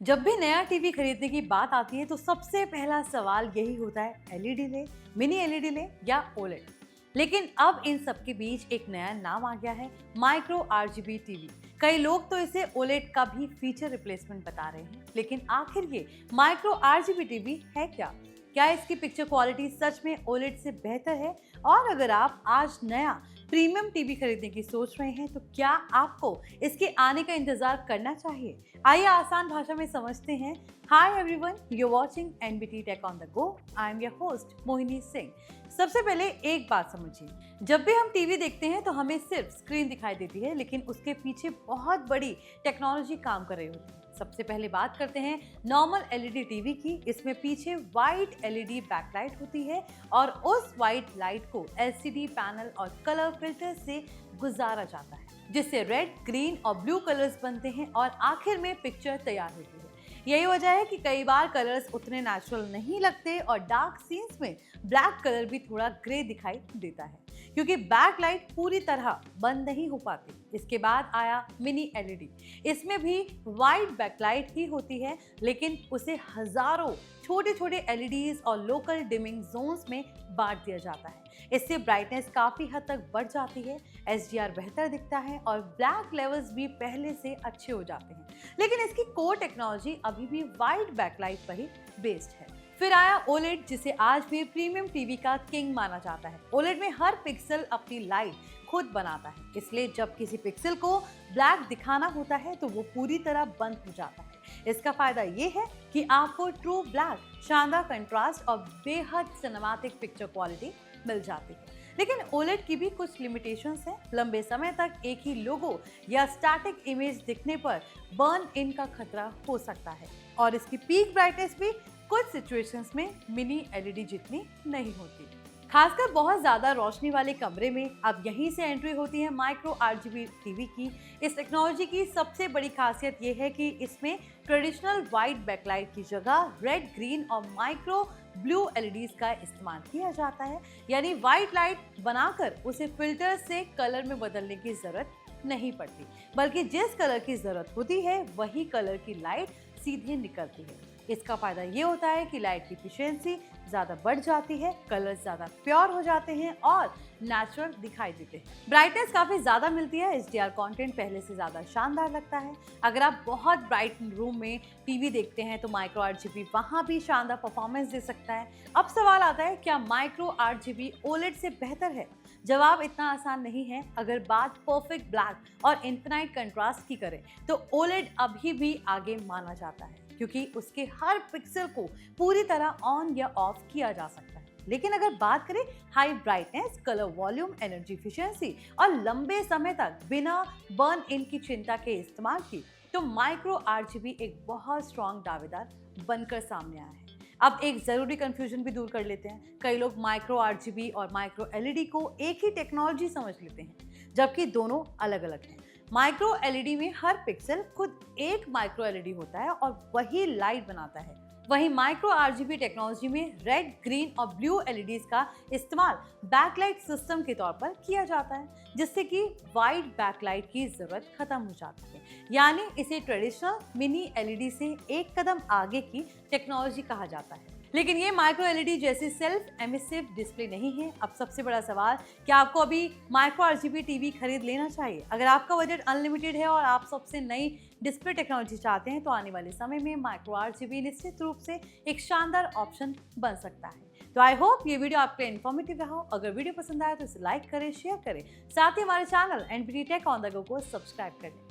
जब भी नया टीवी खरीदने की बात आती है तो सबसे पहला सवाल यही होता है, एलईडी ले, मिनी एलईडी ले या ओलेड। लेकिन अब इन सब के बीच एक नया नाम आ गया है, माइक्रो आरजीबी टीवी। कई लोग तो इसे ओलेड का भी फीचर रिप्लेसमेंट बता रहे हैं, लेकिन आखिर ये माइक्रो आरजीबी टीवी है क्या? क्या इसकी पिक्चर क्वालिटी सच में ओलेड से बेहतर है? और अगर आप आज नया प्रीमियम टीवी खरीदने की सोच रहे हैं तो क्या आपको इसके आने का इंतजार करना चाहिए? आइए आसान भाषा में समझते हैं। Hi everyone, you are watching NBT Tech on the go. I am your host Mohini Singh. सबसे पहले एक बात समझिए, जब भी हम टीवी देखते हैं तो हमें सिर्फ स्क्रीन दिखाई देती है, लेकिन उसके पीछे बहुत बड़ी टेक्नोलॉजी काम कर रही होती है। सबसे पहले बात करते हैं नॉर्मल एलईडी टीवी की। इसमें पीछे वाइट एलईडी बैकलाइट होती है और उस वाइट लाइट को एलसीडी पैनल और कलर फिल्टर से गुजारा जाता है, जिससे रेड, ग्रीन और ब्लू कलर्स बनते हैं और आखिर में पिक्चर तैयार होती है। यही वजह है कि कई बार कलर्स उतने नेचुरल नहीं लगते और डार्क सीन्स में ब्लैक कलर भी थोड़ा ग्रे दिखाई देता है, क्योंकि बैकलाइट पूरी तरह बंद नहीं हो पाती। इसके बाद आया मिनी एलईडी। इसमें भी वाइट बैकलाइट ही होती है, लेकिन उसे हजारों छोटे छोटे एलईडीज और लोकल डिमिंग जोन्स में बांट दिया जाता है। इससे ब्राइटनेस काफी हद तक बढ़ जाती है, एचडीआर बेहतर दिखता है और ब्लैक लेवल्स भी पहले से अच्छे हो जाते हैं। लेकिन इसकी कोर टेक्नोलॉजी अभी भी वाइट बैकलाइट पर ही बेस्ड है। फिर आया ओलेड, जिसे आज भी प्रीमियम टीवी का किंग माना जाता है। ओलेड में हर पिक्सल अपनी लाइट खुद बनाता है, इसलिए जब किसी पिक्सल को ब्लैक दिखाना होता है तो वो पूरी तरह बंद हो जाता है। इसका फायदा ये है कि आपको ट्रू ब्लैक, शानदार कंट्रास्ट और बेहद सिनेमैटिक पिक्चर क्वालिटी मिल जाती है। लेकिन ओलेड की भी कुछ लिमिटेशंस हैं। लंबे समय तक एक ही लोगो या स्टैटिक इमेज दिखने पर बर्न इन का खतरा हो सकता है और इसकी पीक ब्राइटनेस भी कुछ सिचुएशंस में मिनी एलईडी जितनी नहीं होती। खासकर बहुत ज्यादा रोशनी वाले कमरे में अब यहीं से एंट्री होती है माइक्रो आरजीबी टीवी की। इस टेक्नोलॉजी की सबसे बड़ी खासियत यह है कि इसमें ट्रेडिशनल वाइट बैकलाइट की जगह रेड, ग्रीन और माइक्रो ब्लू एलईडीज का इस्तेमाल किया जाता है। यानी वाइट लाइट बनाकर उसे फिल्टर से कलर में बदलने की जरूरत नहीं पड़ती, बल्कि जिस कलर की जरूरत होती है वही कलर की लाइट सीधे निकलती है। इसका फायदा ये होता है कि लाइट की एफिशिएंसी ज्यादा बढ़ जाती है, कलर्स ज्यादा प्योर हो जाते हैं और नेचुरल दिखाई देते हैं। ब्राइटनेस काफी ज्यादा मिलती है, एचडीआर कंटेंट पहले से ज्यादा शानदार लगता है। अगर आप बहुत ब्राइट रूम में टीवी देखते हैं तो माइक्रो आरजीबी वहां भी शानदार परफॉर्मेंस दे सकता है। अब सवाल आता है, क्या माइक्रो आरजीबी ओलेड से बेहतर है? जवाब इतना आसान नहीं है। अगर बात परफेक्ट ब्लैक और इन्फिनाइट कंट्रास्ट की करें तो ओलेड अभी भी आगे माना जाता है, क्योंकि उसके हर पिक्सल को पूरी तरह ऑन या ऑफ किया जा सकता है। लेकिन अगर बात करें high brightness, colour volume, energy efficiency और लंबे समय तक बिना बर्न इन की चिंता के इस्तेमाल की, तो माइक्रो आरजीबी एक बहुत स्ट्रॉन्ग दावेदार बनकर सामने आया है। अब एक जरूरी कंफ्यूजन भी दूर कर लेते हैं। कई लोग माइक्रो आरजीबी और माइक्रो एलईडी को एक ही टेक्नोलॉजी समझ लेते हैं, जबकि दोनों अलग अलग हैं। माइक्रो एलईडी में हर पिक्सल खुद एक माइक्रो एलईडी होता है और वही लाइट बनाता है। वहीं माइक्रो आरजीबी टेक्नोलॉजी में रेड, ग्रीन और ब्लू एलईडीज का इस्तेमाल बैकलाइट सिस्टम के तौर पर किया जाता है, जिससे कि वाइट बैकलाइट की जरूरत खत्म हो जाती है। यानी इसे ट्रेडिशनल मिनी एलईडी से एक कदम आगे की टेक्नोलॉजी कहा जाता है। लेकिन ये माइक्रो एलईडी जैसी सेल्फ एमिसिव डिस्प्ले नहीं है। अब सबसे बड़ा सवाल, क्या आपको अभी माइक्रो आरजीबी टीवी खरीद लेना चाहिए? अगर आपका बजट अनलिमिटेड है और आप सबसे नई डिस्प्ले टेक्नोलॉजी चाहते हैं तो आने वाले समय में माइक्रो आरजीबी निश्चित रूप से एक शानदार ऑप्शन बन सकता है। तो आई होप ये वीडियो आपके लिए इन्फॉर्मेटिव रहा हो। अगर वीडियो पसंद आया तो इसे लाइक करें, शेयर करें, साथ ही हमारे channel NBT Tech on the go को सब्सक्राइब करें।